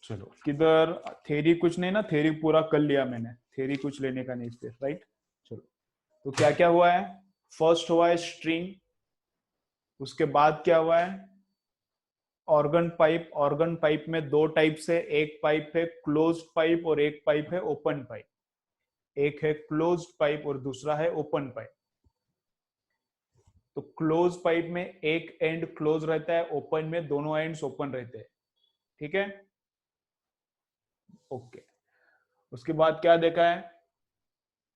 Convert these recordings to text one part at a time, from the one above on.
चलो किधर थेरी कुछ नहीं ना, थेरी पूरा कर लिया मैंने, थेरी कुछ लेने का नहीं फिर, राइट। चलो तो क्या क्या हुआ है, फर्स्ट हुआ है स्ट्रिंग, उसके बाद क्या हुआ है ऑर्गन पाइप। ऑर्गन पाइप में दो टाइप से, एक पाइप है क्लोज्ड पाइप और एक पाइप है ओपन पाइप। एक है क्लोज्ड पाइप और दूसरा है ओपन पाइप। तो क्लोज पाइप में एक एंड क्लोज रहता है, ओपन में दोनों एंड्स ओपन रहते हैं, ठीक है। ओके, उसके बाद क्या देखा है,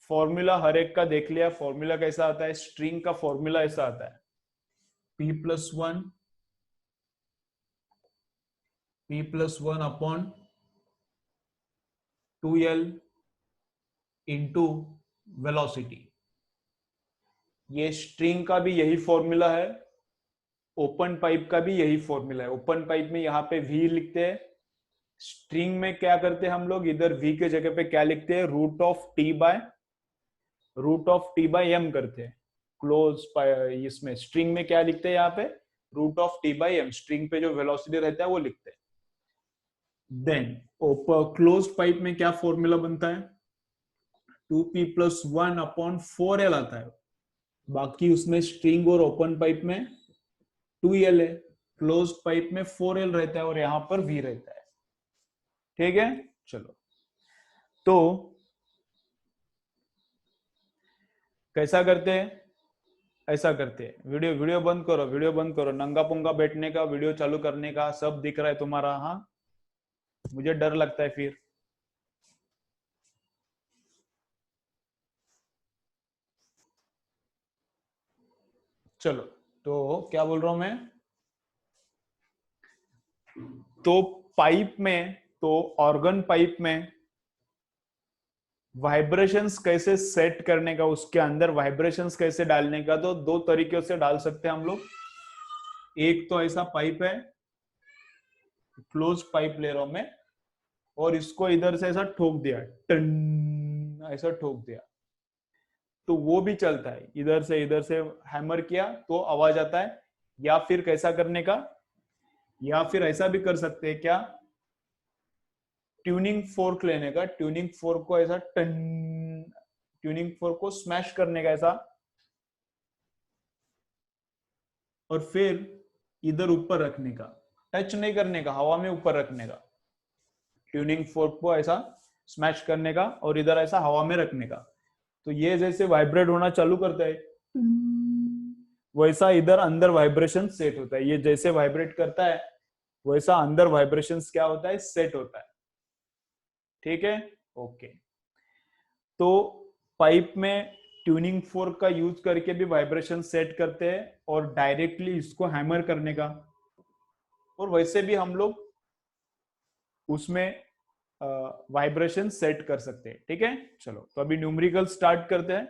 फॉर्मूला हर एक का देख लिया। फॉर्मूला कैसा आता है, स्ट्रिंग का फॉर्मूला ऐसा आता है, P+1 upon 2L into velocity. ये स्ट्रिंग का भी यही फॉर्मूला है, ओपन पाइप का भी यही फॉर्मूला है। ओपन पाइप में यहाँ पे V लिखते हैं, स्ट्रिंग में क्या करते हैं हम लोग, इधर V के जगह पे क्या लिखते हैं, √T/m करते हैं। इसमें स्ट्रिंग में क्या लिखते हैं, यहाँ पे √T/m, स्ट्रिंग पे जो वेलोसिटी रहता है वो लिखते हैं। देन क्लोज पाइप में क्या फॉर्मूला बनता है, 2P+1 अपॉन 4L आता है। बाकी उसमें स्ट्रिंग और ओपन पाइप में 2L है, क्लोज पाइप में 4L रहता है और यहां पर V रहता है, ठीक है। चलो तो कैसा करते हैं, ऐसा करते हैं, वीडियो बंद करो, वीडियो बंद करो, नंगा पुंगा बैठने का, वीडियो चालू करने का, सब दिख रहा है तुम्हारा, हाँ मुझे डर लगता है फिर। चलो तो क्या बोल रहा हूं मैं, तो पाइप में, तो ऑर्गन पाइप में वाइब्रेशंस कैसे सेट करने का, उसके अंदर वाइब्रेशंस कैसे डालने का, तो दो तरीके से डाल सकते हैं हम लोग। एक तो ऐसा पाइप है, क्लोज पाइप ले रहा हूं मैं, और इसको इधर से ऐसा ठोक दिया, टन ऐसा ठोक दिया, तो वो भी चलता है। इधर से हैमर किया तो आवाज आता है। या फिर कैसा करने का, या फिर ऐसा भी कर सकते हैं क्या, ट्यूनिंग फोर्क लेने का, ट्यूनिंग फोर्क को ऐसा टन, ट्यूनिंग फोर्क को स्मैश करने का ऐसा, और फिर इधर ऊपर रखने का, टच नहीं करने का, हवा में ऊपर रखने का, ट्यूनिंग फोर्क को ऐसा स्मैश करने का और इधर ऐसा हवा में रखने का। तो ये जैसे वाइब्रेट होना चालू करता है, वैसा इधर अंदर वाइब्रेशन सेट होता है। ये जैसे वाइब्रेट करता है वैसा अंदर वाइब्रेशन क्या होता है, सेट होता है, ठीक है। ओके, तो पाइप में ट्यूनिंग फोर्क का यूज करके भी वाइब्रेशन सेट करते हैं, और डायरेक्टली इसको हैमर करने का, और वैसे भी हम लोग उसमें वाइब्रेशन सेट कर सकते हैं, ठीक है। चलो तो अभी न्यूमेरिकल स्टार्ट करते हैं,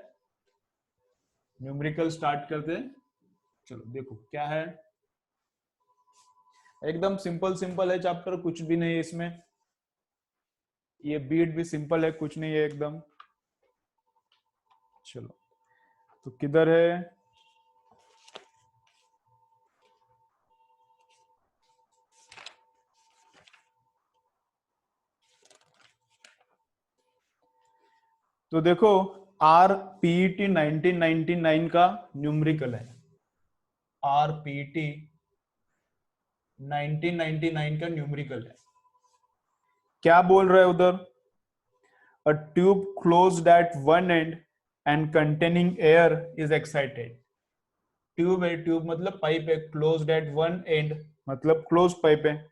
न्यूमेरिकल स्टार्ट करते हैं। चलो देखो क्या है, एकदम सिंपल सिंपल है चैप्टर, कुछ भी नहीं है इसमें, ये बीट भी सिंपल है, कुछ नहीं है एकदम। चलो तो किधर है, तो देखो RPET 1999 का न्यूमेरिकल है, RPET 1999 का न्यूमेरिकल है। क्या बोल रहे हैं उधर, a tube closed at one end and containing air is excited। Tube है, ट्यूब मतलब पाइप है, क्लोज्ड एट वन एंड मतलब क्लोज पाइप है।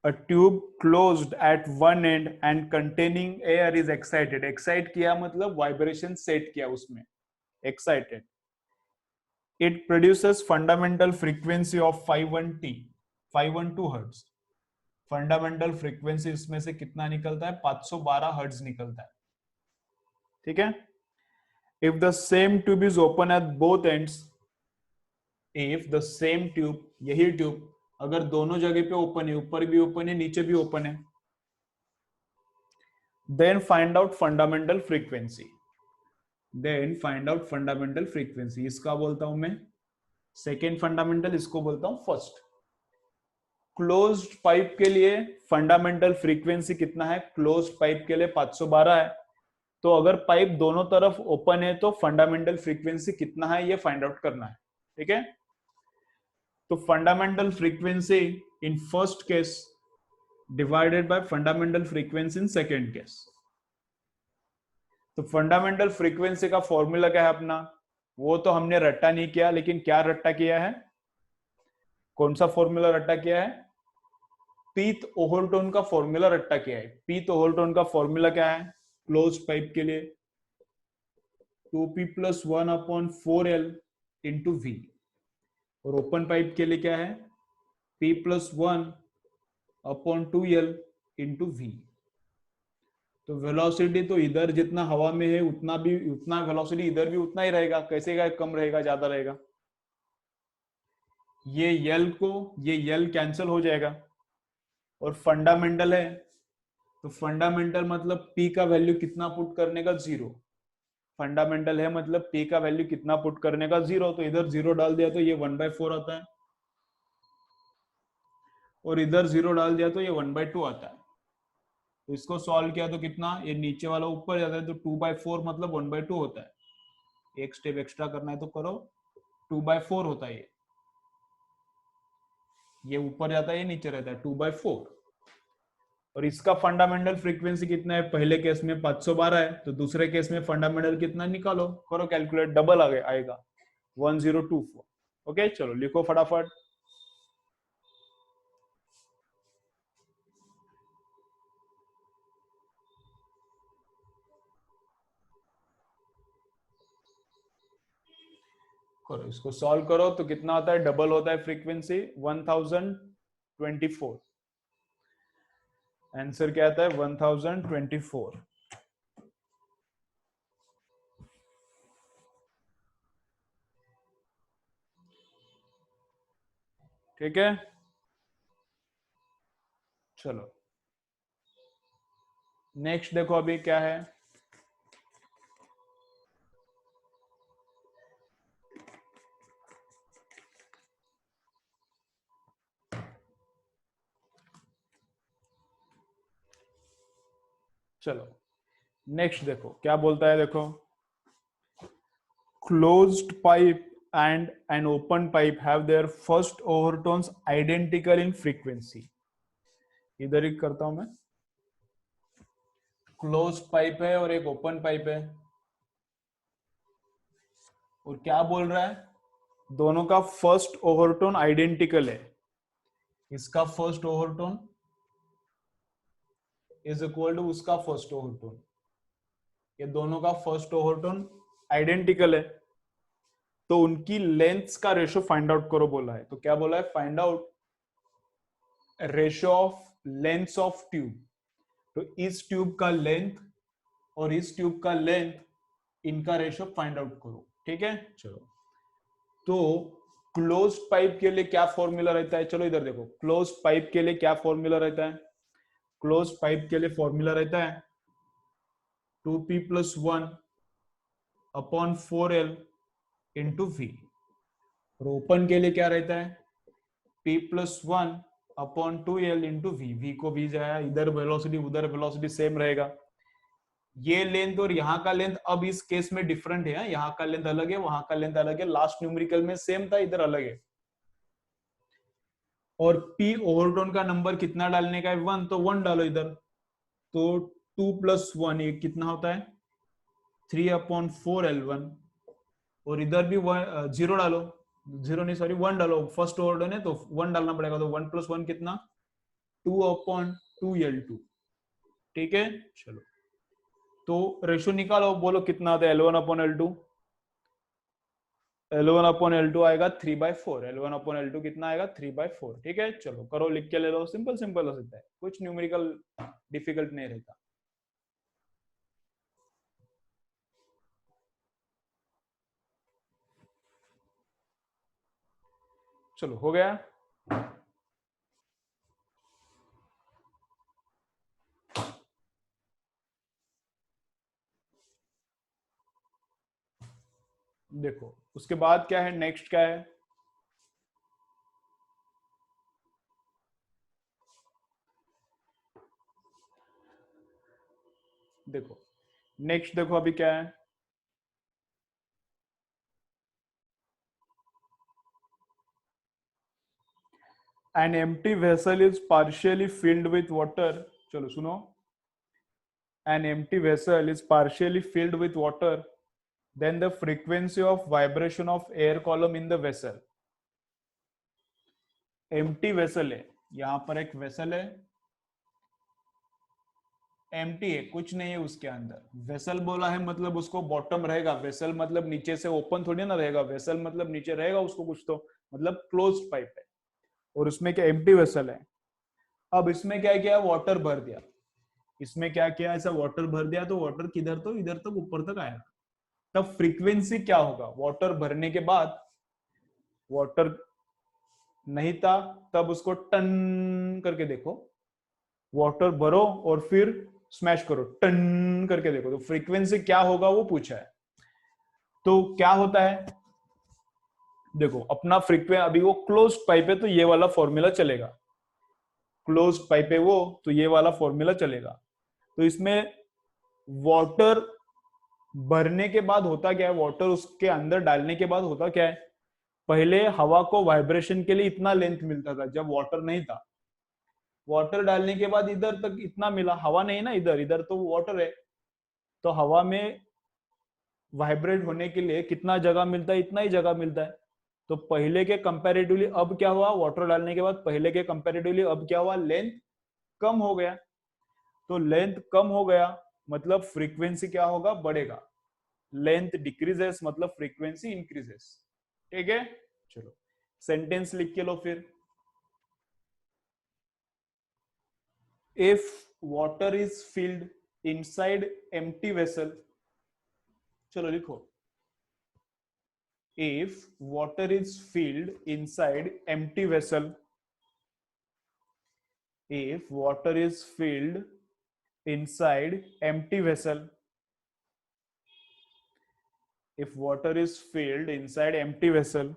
A tube closed at one end and containing air is excited। excite किया मतलब vibration set किया उसमें, excited। It produces fundamental frequency of 512 hertz. Fundamental frequency इसमें से कितना निकलता है, 512 हर्ट्ज निकलता है, ठीक है। If the same tube is open at both ends, if the same tube, यही ट्यूब अगर दोनों जगह पे ओपन है, ऊपर भी ओपन है नीचे भी ओपन है, then find out fundamental frequency। then find out fundamental frequency, इसका बोलता हूं मैं सेकेंड फंडामेंटल, इसको बोलता हूं फर्स्ट। क्लोज्ड पाइप के लिए फंडामेंटल फ्रीक्वेंसी कितना है? क्लोज्ड पाइप के लिए 512 है। तो अगर पाइप दोनों तरफ ओपन है तो फंडामेंटल फ्रीक्वेंसी कितना है ये फाइंड आउट करना है। ठीक है, तो fundamental frequency in first case divided by fundamental frequency in second case. तो फंडामेंटल फ्रीक्वेंसी का फॉर्मूला क्या है अपना? वो तो हमने रट्टा नहीं किया, लेकिन क्या रट्टा किया है? कौन सा फॉर्मूला रट्टा किया है? पीथ ओहलटोन का फॉर्मूला रट्टा किया है। पीथ ओहलटोन का फॉर्मूला क्या है क्लोज पाइप के लिए? 2p plus 1/4l into V. और ओपन पाइप के लिए क्या है? p plus 1/2l into V. तो वेलोसिटी तो इधर जितना हवा में है उतना वेलोसिटी इधर भी उतना ही रहेगा। कैसे का कम रहेगा, ज्यादा रहेगा? ये यल कैंसिल हो जाएगा। और फंडामेंटल है तो फंडामेंटल मतलब p का वैल्यू कितना पुट करने का? 0। फंडामेंटल है मतलब p का वैल्यू कितना पुट करने का? 0। तो इधर 0 डाल दिया तो ये 1/4 आता है, और इधर 0 डाल दिया तो ये 1/2 आता है। तो इसको सॉल्व किया तो कितना? ये नीचे वाला ऊपर जाता है तो 2/4 मतलब 1/2 होता है। एक स्टेप एक्स्ट्रा करना है तो करो, 2/4 होता है। ये ऊपर जाता है, ये नीचे रहता है, 2/4। और इसका फंडामेंटल फ्रीक्वेंसी कितना है? पहले केस में 512 है, तो दूसरे केस में फंडामेंटल कितना? निकालो, करो कैलकुलेट, डबल आएगा 1024। ओके, चलो लिखो फटाफट। करो इसको, सॉल्व करो तो कितना आता है? डबल होता है फ्रीक्वेंसी, 1024। आंसर क्या आता है? 1024। ठीक है, चलो नेक्स्ट देखो अभी क्या है। चलो नेक्स्ट देखो क्या बोलता है, देखो। Closed pipe and an open pipe have their first overtones identical in frequency। इधर ही करता हूं मैं। क्लोज पाइप है और एक ओपन पाइप है, और क्या बोल रहा है? दोनों का फर्स्ट ओवरटोन आइडेंटिकल है। इसका first overtone is equal to उसका फर्स्ट ओवरटोन। ये दोनों का फर्स्ट ओवरटोन आइडेंटिकल है, तो उनकी लेंथ्स का रेशो फाइंड आउट करो बोला है। तो क्या बोला है? Find out ratio of lengths of tube. तो इस ट्यूब का लेंथ और इस ट्यूब का लेंथ, इनका रेशो फाइंड आउट करो। ठीक है, चलो। तो क्लोज्ड पाइप के लिए क्या फॉर्मूला रहता है? चलो इधर देखो, क्लोज्ड पाइप के लिए क्या फॉर्मूला रहता है? क्लोज्ड पाइप के लिए फॉर्मूला रहता है 2p plus 1/4l into V. और ओपन के लिए क्या रहता है? p plus 1/2l into V. V को वी जाए, इधर वेलोसिटी उधर वेलोसिटी सेम रहेगा। ये लेंथ और यहाँ का लेंथ अब इस केस में डिफरेंट है। यहाँ का लेंथ अलग है, वहां का लेंथ अलग है। लास्ट न्यूमेरिकल में सेम था, इधर अलग है। और p ओवरटोन का नंबर कितना डालने का है? 1, तो 1 डालो इधर। तो 2 प्लस 1 ये कितना होता है? 3/4l1। और इधर भी 0 डालो, 0 नहीं सॉरी 1 डालो, फर्स्ट ओवरटोन है तो 1 डालना पड़ेगा। तो 1 प्लस 1 कितना? 2/2l2। ठीक है, चलो तो रेशो निकालो, बोलो कितना आता है? L1/L2। L1/L2 आएगा 3/4। L1/L2 कितना आएगा? 3/4। ठीक है, चलो करो, लिख के ले लो। सिंपल सिंपल हो सकता है, कुछ न्यूमेरिकल डिफिकल्ट नहीं रहता। चलो हो गया। देखो उसके बाद क्या है, नेक्स्ट क्या है? देखो नेक्स्ट देखो अभी क्या है, an empty vessel is partially filled with water. चलो सुनो, an empty vessel is partially filled with water, then the frequency of vibration of air column in the vessel। empty vessel है, यहां पर एक वेसल है, एम्प्टी है, कुछ नहीं है उसके अंदर। वेसल बोला है मतलब उसको बॉटम रहेगा, वेसल मतलब नीचे से ओपन थोड़ी ना रहेगा, वेसल मतलब नीचे रहेगा उसको कुछ तो, मतलब क्लोज्ड पाइप है। और उसमें क्या एम्प्टी वेसल है। अब इसमें क्या किया, वाटर भर दिया, इसमें क्या किया, ऐसा वाटर भर दिया तो वाटर किधर तो इधर तक ऊपर तक आएगा। तब फ्रीक्वेंसी क्या होगा, वाटर भरने के बाद वाटर नहीं था तब उसको टन करके देखो, वाटर भरो और फिर स्मैश करो, टन करके देखो, तो फ्रीक्वेंसी क्या होगा वो पूछा है। तो क्या होता है, देखो अपना फ्रीक्वेंसी, अभी वो क्लोज्ड पाइप है तो ये वाला फॉर्मूला चलेगा, क्लोज्ड पाइप है वो तो ये वाला फॉर्मूला चलेगा। तो इसमें वाटर भरने के बाद होता क्या है, वाटर उसके अंदर डालने के बाद होता क्या है, पहले हवा को वाइब्रेशन के लिए इतना लेंथ मिलता था जब वाटर नहीं था, वाटर डालने के बाद इधर तक इतना मिला, हवा नहीं ना इधर, इधर तो वाटर है, तो हवा में वाइब्रेट होने के लिए कितना जगह मिलता है, इतना ही जगह मिलता है। तो पहले के कंपैरेटिवली अब क्या हुआ, वाटर डालने के बाद पहले के कंपैरेटिवली अब क्या हुआ, लेंथ कम हो गया। तो लेंथ कम हो गया मतलब फ्रीक्वेंसी क्या होगा, बढ़ेगा। लेंथ डिक्रीजेस मतलब फ्रीक्वेंसी इंक्रीजेस। ठीक है, चलो सेंटेंस लिख के लो फिर। If water is filled inside empty vessel, चलो लिखो, if water is filled inside empty vessel, if water is filled inside empty vessel, if water is filled inside empty vessel,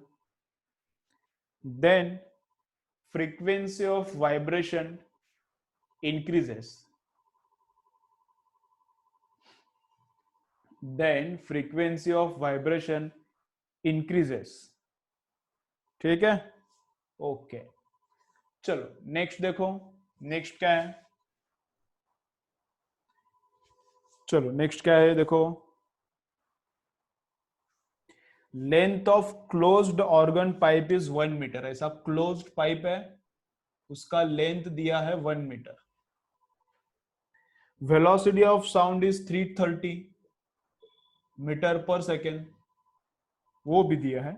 then frequency of vibration increases, then frequency of vibration increases। ठीक है, okay. चलो next देखो, next क्या है, चलो next क्या है देखो, length of closed organ pipe is 1 metre. ऐसा क्लोज्ड पाइप है, उसका लेंथ दिया है 1 metre. Velocity of sound is 330 metre per second, वो भी दिया है।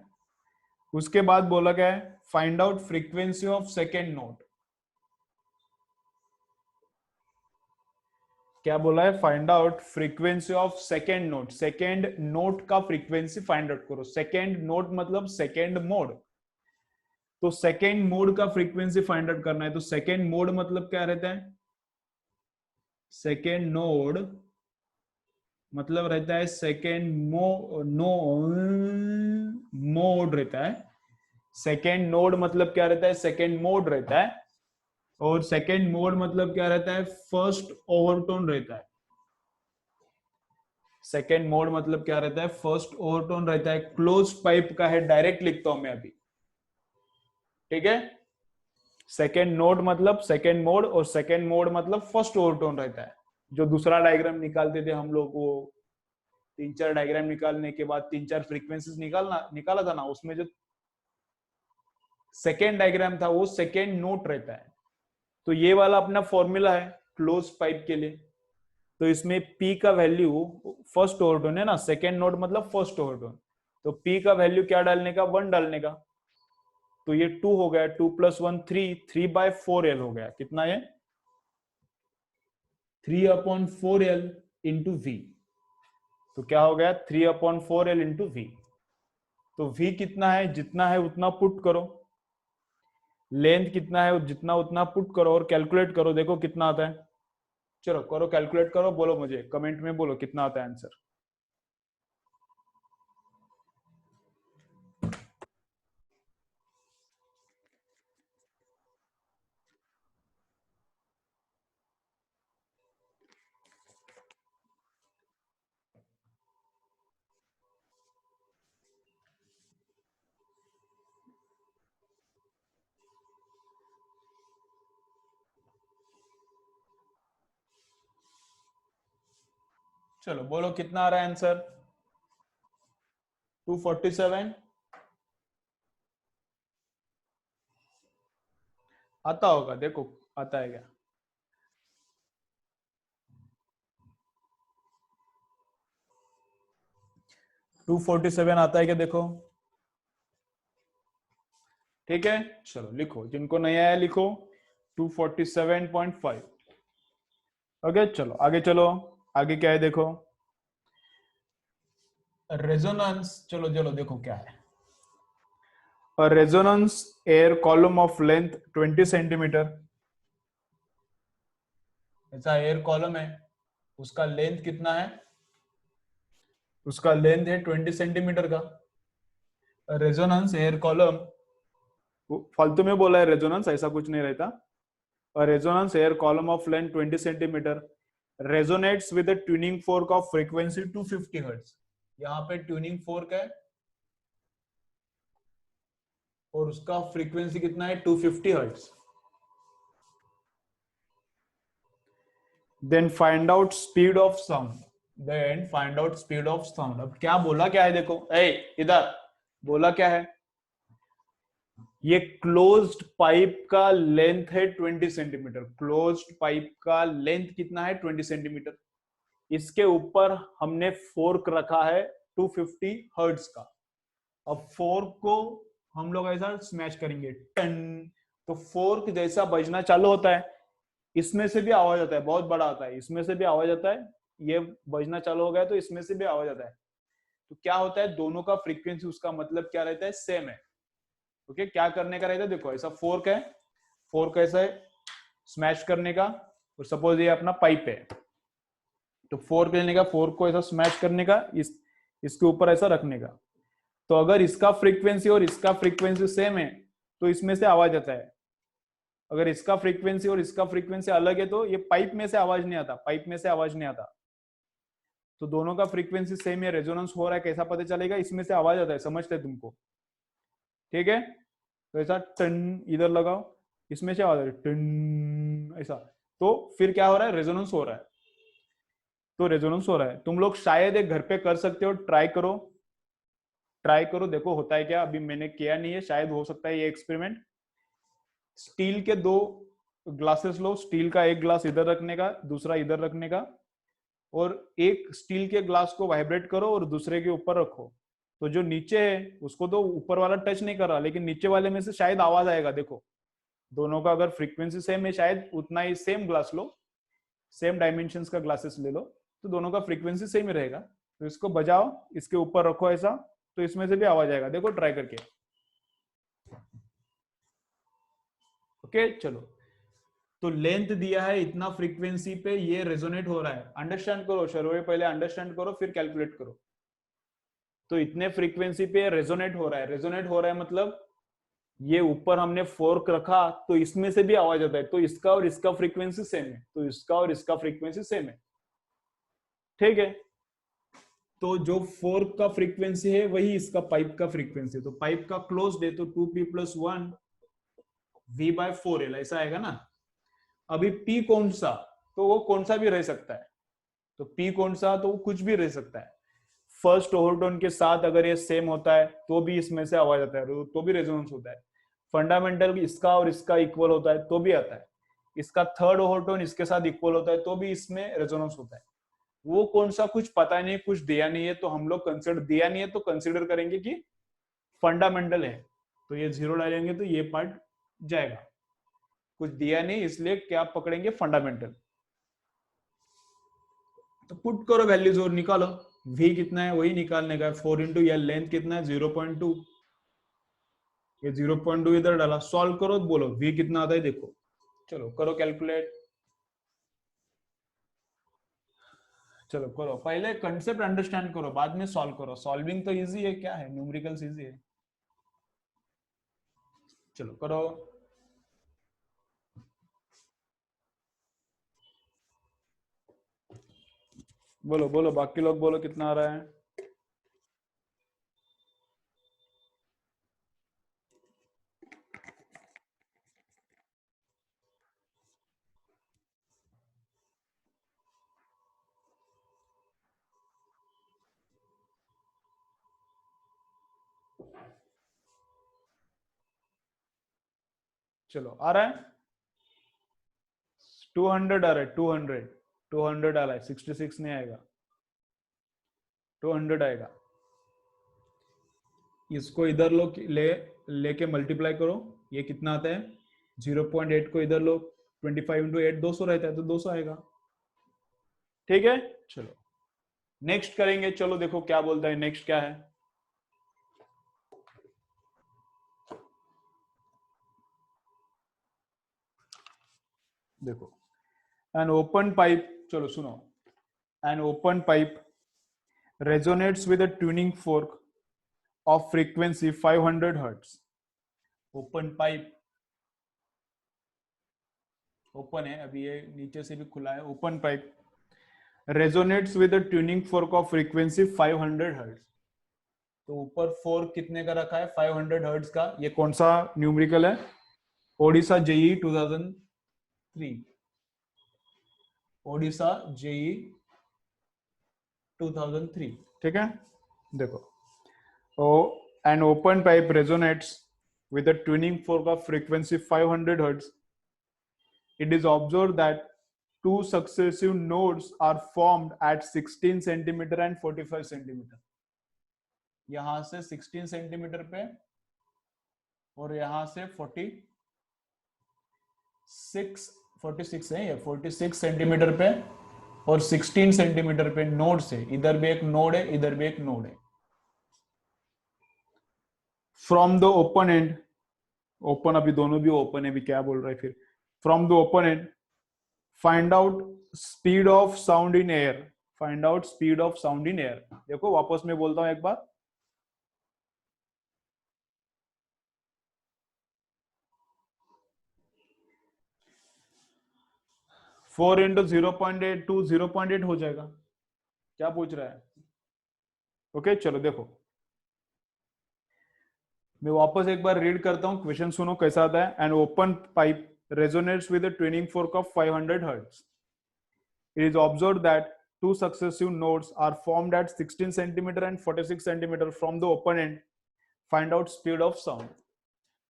उसके बाद बोला गया है find out frequency of second note. क्या बोला है, find out frequency of second note, second note का फ्रीक्वेंसी फाइंड आउट करो। सेकेंड नोट मतलब सेकेंड मोड, तो सेकेंड मोड का फ्रीक्वेंसी फाइंड आउट करना है। तो सेकेंड मोड मतलब क्या रहता है, सेकेंड नोड मतलब रहता है सेकेंड मोड रहता है। सेकेंड नोड मतलब क्या रहता है, सेकेंड मोड रहता है। और सेकेंड मोड मतलब क्या रहता है, फर्स्ट ओवरटोन रहता है। सेकेंड मोड मतलब क्या रहता है, फर्स्ट ओवरटोन रहता है। क्लोज पाइप का है, डायरेक्ट लिखता हूं मैं अभी, ठीक है। सेकेंड नोड मतलब सेकेंड मोड, और सेकेंड मोड मतलब फर्स्ट ओवरटोन रहता है। जो दूसरा डायग्राम निकालते थे हम लोग, वो 3-4 डायग्राम निकालने के बाद 3-4 फ्रीक्वेंसीज निकाला था ना, उसमें जो सेकेंड डायग्राम था वो सेकेंड नोट रहता है। तो ये वाला अपना फॉर्मूला है क्लोज पाइप के लिए। तो इसमें P का वैल्यू फर्स्ट ओवरटोन है ना, सेकेंड नोट मतलब फर्स्ट ओवरटोन, तो P का वैल्यू क्या डालने का, 1 डालने का। तो ये 2 हो गया, 2+1 3, 3/4L हो गया। कितना है, 3/4L इंटू V। तो क्या हो गया, 3/4L इंटू V। तो V कितना है, जितना है उतना पुट करो, लेंथ कितना है जितना उतना पुट करो और कैलकुलेट करो, देखो कितना आता है। चलो करो, कैलकुलेट करो, बोलो मुझे कमेंट में बोलो कितना आता है आंसर। चलो बोलो कितना आ रहा है आंसर? 247 आता होगा, देखो आता है क्या? 247 आता है क्या, देखो। ठीक है, चलो लिखो, जिनको नहीं आया लिखो 247.5। ओके चलो आगे चलो। आगे क्या है देखो, रेजोनेंस। चलो चलो देखो क्या है। Resonance air column of length 20 centimetre. ऐसा एयर कॉलम है, उसका लेंथ कितना है? उसका लेंथ है 20 सेंटीमीटर का। रेजोनेंस एयर कॉलम, फालतू में बोला है रेजोनेंस, ऐसा कुछ नहीं रहता। A resonance air column of length 20 centimeter resonates with a tuning fork of frequency 250 hertz। यहाँ पे ट्यूनिंग फोर्क है और उसका फ्रीक्वेंसी कितना है? 250 hertz. Then find out speed of sound. Then find out speed of sound. अब क्या बोला क्या है देखो, इधर बोला क्या है? ये क्लोज्ड पाइप का लेंथ है 20 सेंटीमीटर। क्लोज्ड पाइप का लेंथ कितना है? 20 सेंटीमीटर। इसके ऊपर हमने फोर्क रखा है 250 हर्ट्ज का। अब फोर्क को हम लोग ऐसा स्मैश करेंगे, टन। तो फोर्क जैसा बजना चालू होता है, इसमें से भी आवाज आता है, बहुत बड़ा आता है, इसमें से भी आवाज आता है। ये बजना चालू हो गया तो इसमें से भी आवाज आता है। तो क्या होता है, दोनों का फ्रीक्वेंसी, उसका मतलब क्या रहता है? सेम है। ओके, क्या करने का रहता है देखो, ऐसा फोर्क है, फोर्क ऐसा है स्मैश करने का। और सपोज ये अपना पाइप है, तो फोर्क लेने का, फोर्क को ऐसा स्मैश करने का, इसके ऊपर ऐसा रखने का। तो अगर इसका फ्रीक्वेंसी और इसका फ्रीक्वेंसी सेम है तो इसमें से आवाज आता है। अगर इसका फ्रीक्वेंसी और इसका फ्रीक्वेंसी अलग है तो ये पाइप में से आवाज नहीं आता, पाइप में से आवाज नहीं आता। तो दोनों का फ्रीक्वेंसी सेम है, रेजोनेंस हो रहा है, कैसा पता चलेगा? इसमें से आवाज आता है, समझते हैं तुमको? ठीक है, तो ऐसा टन इधर लगाओ, इसमें से आवाज आ रही है टन ऐसा। तो फिर क्या हो रहा है? रेजोनेंस हो रहा है। तो रेजोनेंस हो रहा है। तुम लोग शायद एक घर पे कर सकते हो, ट्राई करो, ट्राई करो, देखो होता है क्या। अभी मैंने किया नहीं है, शायद हो सकता है ये एक्सपेरिमेंट। स्टील के दो ग्लासेस लो, स्टील का एक ग्लास इधर रखने का, दूसरा इधर रखने का, और एक स्टील के ग्लास को वाइब्रेट करो और दूसरे के ऊपर रखो। तो जो नीचे है उसको तो ऊपर वाला टच नहीं कर रहा, लेकिन नीचे वाले में से शायद आवाज आएगा। देखो दोनों का अगर फ्रीक्वेंसी सेम है, शायद उतना ही, सेम ग्लास लो, सेम डायमेंशन का ग्लासेस ले लो, तो दोनों का फ्रीक्वेंसी सेम ही रहेगा। तो इसको बजाओ, इसके ऊपर रखो ऐसा, तो इसमें से भी आवाज आएगा, देखो ट्राई करके। ओके चलो, तो लेंथ दिया है इतना फ्रीक्वेंसी पे, ये रेजोनेट हो रहा है। अंडरस्टैंड करो शर्वे, पहले अंडरस्टैंड करो फिर कैलकुलेट करो। तो इतने फ्रीक्वेंसी पे रेजोनेट हो रहा है, रेजोनेट हो रहा है मतलब ये ऊपर हमने फोर्क रखा तो इसमें से भी आवाज आता है। तो इसका और इसका फ्रीक्वेंसी सेम है, तो इसका और इसका फ्रीक्वेंसी सेम है। ठीक है, तो जो फोर्क का फ्रीक्वेंसी है वही इसका पाइप का फ्रीक्वेंसी है। तो पाइप का क्लोज है तो 2p+1 v/4l ऐसा आएगा ना। अभी p कौन सा, तो वो कौन सा भी रह सकता है। तो p कौन सा, तो वो कुछ भी रह सकता है। फर्स्ट ओवरटोन के साथ अगर ये सेम होता है तो भी इसमें से आवाज आता है, तो भी रेजोनेंस होता है। फंडामेंटल इसका और इसका इक्वल होता है तो भी आता है। इसका थर्ड ओवरटोन इसके साथ इक्वल होता है तो भी इसमें रेजोनेंस होता है। वो कौन सा कुछ पता नहीं, कुछ दिया नहीं है, तो हम लोग कंसिडर, दिया नहीं है तो कंसिडर करेंगे कि फंडामेंटल है। तो ये जीरो डालेंगे तो ये पार्ट जाएगा। कुछ दिया नहीं इसलिए क्या पकड़ेंगे? फंडामेंटल। तो पुट करो वैल्यूज और निकालो। v कितना है वही निकालने का। 4 इंटू या लेंथ कितना है? 0.2। ये 0.2 इधर डाला, सॉल्व करो, बोलो v कितना आता है देखो। चलो करो कैलकुलेट। चलो करो, पहले कंसेप्ट अंडरस्टैंड करो, बाद में सॉल्व करो। सॉल्विंग तो इजी है, क्या है, न्यूमेरिकल्स इजी है। चलो करो। बोलो बोलो, बाकी लोग बोलो कितना आ रहा है। चलो आ रहा है 200 आ रहा है 200 आ रहा है 66 नहीं आएगा 200 आएगा। इसको इधर लो लेके मल्टीप्लाई करो ये कितना आता है 0.8 को इधर लो 25 इंटू 8 200 रहता है तो 200 आएगा। ठीक है चलो नेक्स्ट करेंगे। चलो देखो क्या बोलता है नेक्स्ट क्या है। देखो एन ओपन पाइप, चलो सुनो, N open pipe resonates with a tuning fork of frequency 500 hertz। Open pipe open है अभी ये नीचे से भी खुला है। Open pipe resonates with a tuning fork of frequency 500 hertz. तो ऊपर फोर्क कितने का रखा है 500 हर्ट्ज का। ये कौन सा न्यूमेरिकल है ओडिशा जेई 2003 ओडिशा जेई 2003। ठीक है देखो O N open pipe resonates with a tuning fork of frequency 500 hertz. It is observed that two successive nodes are formed at 16 centimeter and 45 centimeter। यहां से 16 सेंटीमीटर पे और यहां से 46 है ये 46 सेंटीमीटर पे और 16 सेंटीमीटर पे नोड से। इधर भी एक नोड है इधर भी एक नोड है। From the open and, open अभी दोनों भी ओपन है, भी क्या बोल रहा है फिर। From the open and find out speed of sound in air. Find out speed of sound in air. देखो वापस में बोलता हूं एक बार। फोर इंटू 0.8 टू 0.8 हो जाएगा। क्या पूछ रहा है। ओके चलो देखो मैं वापस एक बार रीड करता हूं क्वेश्चन सुनो कैसा आता है। N open pipe resonates with a tuning fork of 500 hertz. It is observed that two successive nodes are formed at 16 centimeter and 46 centimeter from the open end. Find out speed of sound।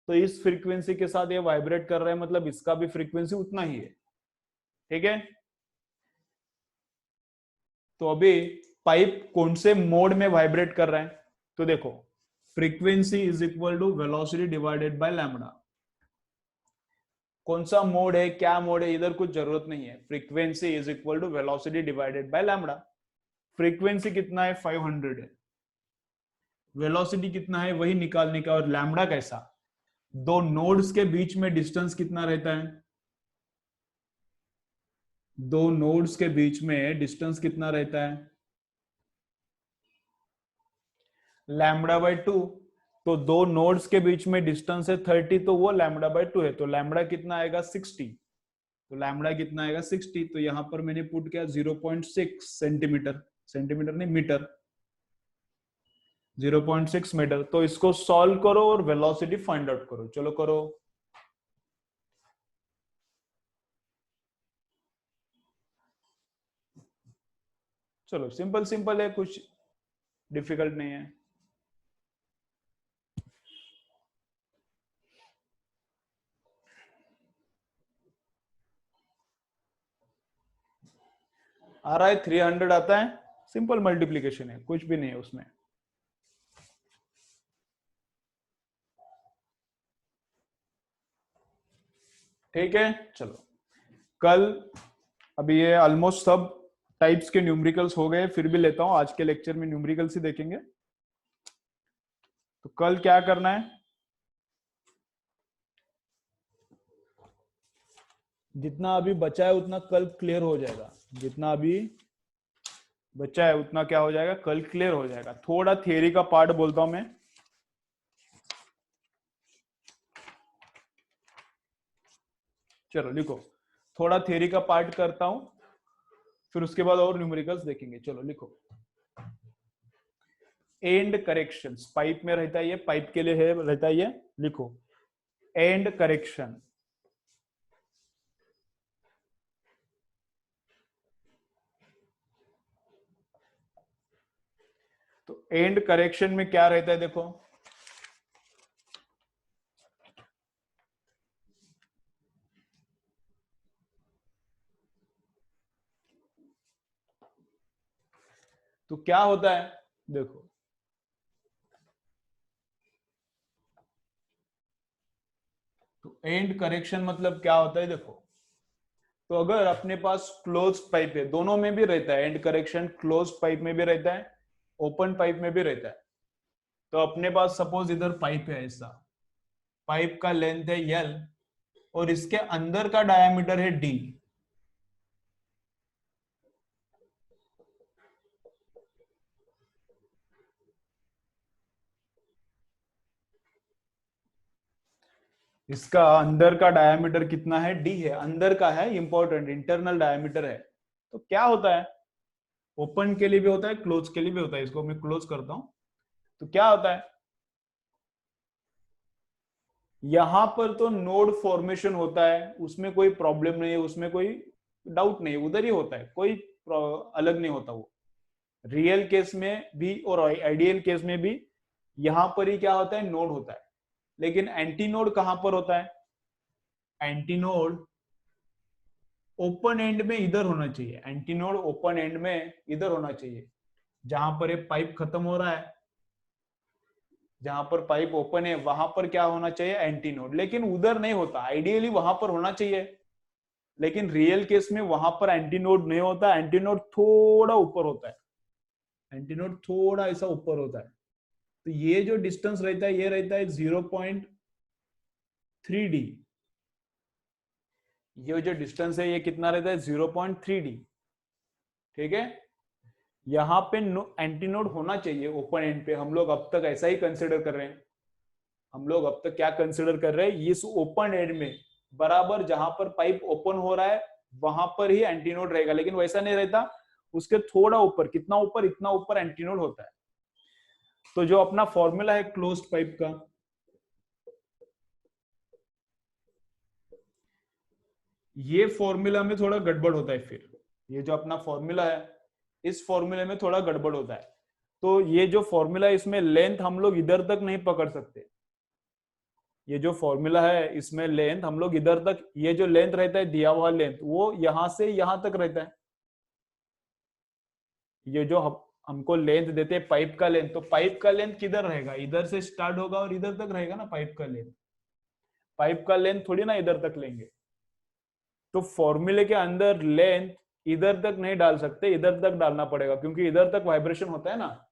तो इस frequency के साथ ये vibrate कर रहा है मतलब इसका भी फ्रीक्वेंसी उतना ही है। ठीक है तो अभी पाइप कौन से मोड में वाइब्रेट कर रहा है। तो देखो frequency is equal to velocity divided by lambda. कौन सा मोड है क्या मोड है इधर कुछ जरूरत नहीं है। Frequency is equal to velocity divided by lambda. Frequency कितना है 500 है, वेलोसिटी कितना है वही निकालने का। और लैम्बडा कैसा, दो नोड्स के बीच में डिस्टेंस कितना रहता है। दो नोड्स के बीच में डिस्टेंस कितना रहता है लैम्बडा बाय 2। तो दो नोड्स के बीच में डिस्टेंस है 30 तो वो लैम्बडा बाय 2 है। तो लैम्बडा कितना आएगा 60। तो लैम्बडा कितना आएगा 60। तो यहां पर मैंने पुट किया 0.6 सेंटीमीटर, सेंटीमीटर नहीं मीटर, 0.6 मीटर। तो इसको सॉल्व करो और वेलोसिटी फाइंड आउट करो। चलो करो। चलो सिंपल सिंपल है कुछ डिफिकल्ट नहीं है। आ रहा है 300 आता है। सिंपल मल्टीप्लीकेशन है कुछ भी नहीं है उसमें। ठीक है चलो कल अभी ये ऑलमोस्ट सब टाइप्स के न्यूमेरिकल्स हो गए फिर भी लेता हूं आज के लेक्चर में न्यूमेरिकल्स ही देखेंगे। तो कल क्या करना है, जितना अभी बचा है उतना कल क्लियर हो जाएगा। जितना अभी बचा है उतना क्या हो जाएगा कल क्लियर हो जाएगा। थोड़ा थियरी का पार्ट बोलता हूं मैं। चलो लिखो थोड़ा थियरी का पार्ट करता हूं फिर उसके बाद और न्यूमेरिकल्स देखेंगे। चलो लिखो एंड करेक्शंस। पाइप में रहता है ये, पाइप के लिए है रहता है ये। लिखो एंड करेक्शन। तो एंड करेक्शन में क्या रहता है देखो तो क्या होता है, देखो तो एंड करेक्शन मतलब क्या होता है, देखो तो अगर अपने पास क्लोज पाइप है, दोनों में भी रहता है एंड करेक्शन, क्लोज पाइप में भी रहता है, ओपन पाइप में भी रहता है। तो अपने पास सपोज इधर पाइप है ऐसा, पाइप का लेंथ है एल और इसके अंदर का डायमीटर है डी। इसका अंदर का डायमीटर कितना है, डी है, अंदर का है, इंपॉर्टेंट इंटरनल डायमीटर है। तो क्या होता है, ओपन के लिए भी होता है, क्लोज के लिए भी होता है, इसको मैं क्लोज करता हूं। तो क्या होता है, यहां पर तो नोड फॉर्मेशन होता है, उसमें कोई प्रॉब्लम नहीं है, उसमें कोई डाउट नहीं है, उधर ही होता है, कोई अलग नहीं होता वो। रियल केस में भी और आइडियल केस में भी यहां पर ही क्या होता है, नोड होता है। लेकिन एंटी नोड कहां पर होता है, एंटी नोड ओपन एंड में इधर होना चाहिए, एंटी नोड ओपन एंड में इधर होना चाहिए, जहां पर ये पाइप खत्म हो रहा है, जहां पर पाइप ओपन है वहां पर क्या होना चाहिए, एंटी नोड। लेकिन उधर नहीं होता, आइडियली वहां पर होना चाहिए, लेकिन रियल केस में वहां पर एंटी नोड नहीं होता, एंटी नोड थोड़ा ऊपर होता है, एंटी नोड थोड़ा ऐसा ऊपर होता है। तो ये जो डिस्टेंस रहता है ये रहता है 0.3 डी। ये जो डिस्टेंस है ये कितना रहता है, 0.3 डी। ठीक है, यहाँ पे एंटी नोड होना चाहिए ओपन एंड पे, हम लोग अब तक ऐसा ही कंसिडर कर रहे हैं। हम लोग अब तक क्या कंसिडर कर रहे हैं, इस ओपन एंड में बराबर जहां पर पाइप ओपन हो रहा है वहां पर ही एंटी नोड रहेगा, लेकिन वैसा नहीं रहता, उसके थोड़ा ऊपर, कितना ऊपर, इतना ऊपर एंटी नोड होता है। तो जो अपना फॉर्मूला है क्लोज्ड पाइप का, ये फॉर्मूला में थोड़ा गड़बड़ होता है फिर, ये जो अपना फॉर्मूला है इस फॉर्मूले में थोड़ा गड़बड़ होता है। तो ये जो फॉर्मूला है इसमें लेंथ हम लोग इधर तक नहीं पकड़ सकते, ये जो फॉर्मूला है इसमें लेंथ हम लोग इधर तक, ये जो लेंथ रहता है दिया हुआ लेंथ वो यहां से यहां तक रहता है। ये जो हमको लेंथ देते हैं पाइप का लेंथ, तो पाइप का लेंथ किधर रहेगा, इधर से स्टार्ट होगा और इधर तक रहेगा ना पाइप का लेंथ, पाइप का लेंथ थोड़ी ना इधर तक लेंगे। तो फॉर्मूले के अंदर लेंथ इधर तक नहीं डाल सकते, इधर तक डालना पड़ेगा, क्योंकि इधर तक वाइब्रेशन होता है ना।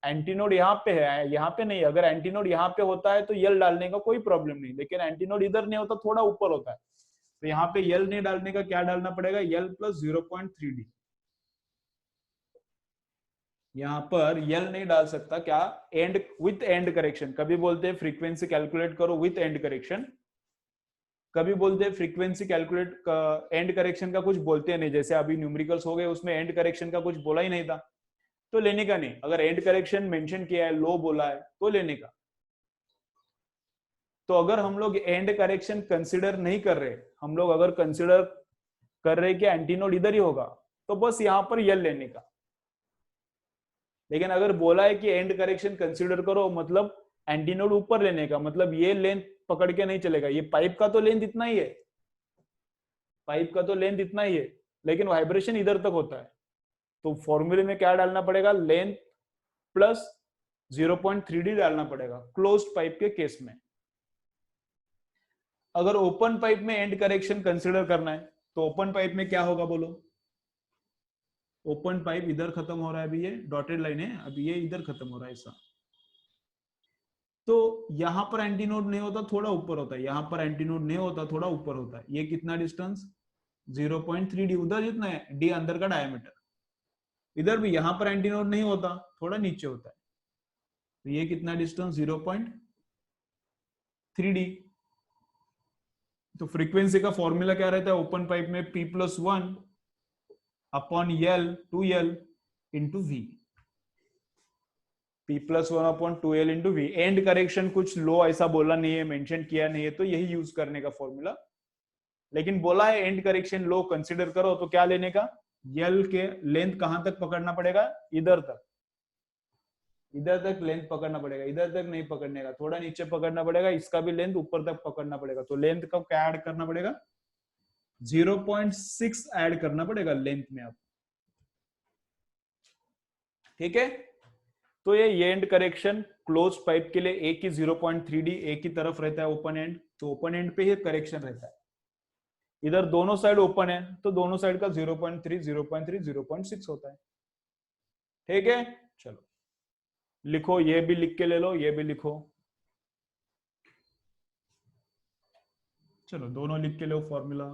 एंटीनोड यहाँ पे है, यहाँ पे नहीं, अगर एंटीनोड यहाँ पे होता है तो यल डालने का कोई प्रॉब्लम नहीं, लेकिन एंटीनोड इधर नहीं होता, थोड़ा ऊपर होता है। तो यहाँ पे यल नहीं डालने का, क्या डालना पड़ेगा, यल प्लस 0.3 डी। यहाँ पर यल नहीं डाल सकता, क्या, एंड विथ एंड करेक्शन, कभी बोलते हैं फ्रीक्वेंसी कैलकुलेट करो विथ एंड करेक्शन, कभी बोलते हैं फ्रीक्वेंसी कैलकुलेट एंड करेक्शन का कुछ बोलते हैं नहीं, जैसे अभी न्यूमेरिकल्स हो गए उसमें एंड करेक्शन का कुछ बोला ही नहीं था, तो लेने का नहीं। अगर एंड करेक्शन मेंशन किया है, लो बोला है, तो लेने का। तो अगर हम लोग एंड करेक्शन कंसिडर नहीं कर रहे, हम लोग अगर कंसिडर कर रहे कि एंटीनोड इधर ही होगा, तो बस यहां पर यल लेने का। लेकिन अगर बोला है कि एंड करेक्शन कंसिडर करो, मतलब एंटीनोड ऊपर लेने का, मतलब ये लेंथ पकड़ के नहीं चलेगा, ये पाइप का तो लेंथ इतना ही है, पाइप का तो लेंथ इतना ही है, लेकिन वाइब्रेशन इधर तक होता है। तो फॉर्मूले में क्या डालना पड़ेगा, लेंथ प्लस 0.3 डी डालना पड़ेगा क्लोज्ड पाइप के केस में। अगर ओपन पाइप में एंड करेक्शन कंसिडर करना है तो ओपन पाइप में क्या होगा बोलो, ओपन पाइप इधर खत्म हो रहा है, अभी ये डॉटेड लाइन है, अभी ये इधर खत्म हो रहा है ऐसा, तो यहां पर एंटीनोड नहीं होता, थोड़ा ऊपर होता है, यहां पर एंटीनोड नहीं होता, थोड़ा ऊपर होता है। ये कितना डिस्टेंस, 0.3 डी, उधर जितना है डी अंदर का डायमीटर, इधर भी यहां पर एंटीनोड नहीं होता, थोड़ा नीचे होता है, तो ये कितना डिस्टेंस, 0.3 डी। तो फ्रीक्वेंसी का फॉर्मूला क्या रहता है ओपन पाइप में, P+1 upon l 2L into V, P+1 upon 2L into V. End correction कुछ लो ऐसा बोला नहीं है, मेंशन किया नहीं है, तो यही यूज करने का फॉर्मूला। लेकिन बोला है एंड करेक्शन लो कंसीडर करो, तो क्या लेने का, यल के लेंथ कहां तक पकड़ना पड़ेगा, इधर तक, इधर तक लेंथ पकड़ना पड़ेगा, इधर तक नहीं पकड़ने का, थोड़ा नीचे पकड़ना पड़ेगा, इसका भी लेंथ ऊपर तक पकड़ना पड़ेगा। तो लेंथ का क्या ऐड करना पड़ेगा, 0.6 ऐड करना पड़ेगा लेंथ में। अब ठीक है, तो ये एंड करेक्शन क्लोज पाइप के लिए एक ही 0.3D एक ही तरफ रहता है ओपन एंड, तो ओपन एंड पे ही करेक्शन रहता है। इधर दोनों साइड ओपन है तो दोनों साइड का 0.3 0.3 0.6 होता है। ठीक है, चलो लिखो, ये भी लिख के ले लो, ये भी लिखो। चलो दोनों लिख के लो फॉर्मूला।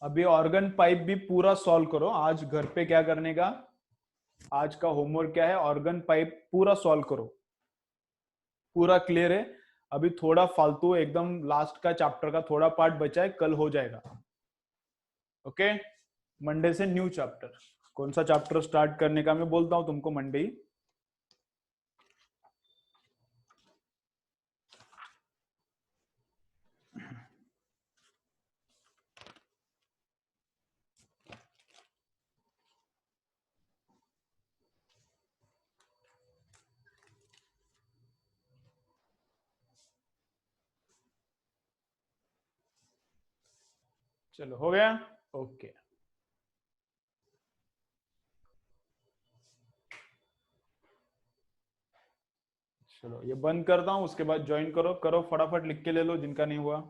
अभी ऑर्गन पाइप भी पूरा सॉल्व करो आज घर पे। क्या करने का, आज का होमवर्क क्या है, ऑर्गन पाइप पूरा सॉल्व करो, पूरा क्लियर है। अभी थोड़ा फालतू एकदम लास्ट का चैप्टर का थोड़ा पार्ट बचा है, कल हो जाएगा। ओके, मंडे से न्यू चैप्टर। कौन सा चैप्टर स्टार्ट करने का मैं बोलता हूं तुमको मंडे ही। चलो हो गया, ओके। चलो ये बंद करता हूं, उसके बाद ज्वाइन करो, करो फटाफट लिख के ले लो जिनका नहीं हुआ।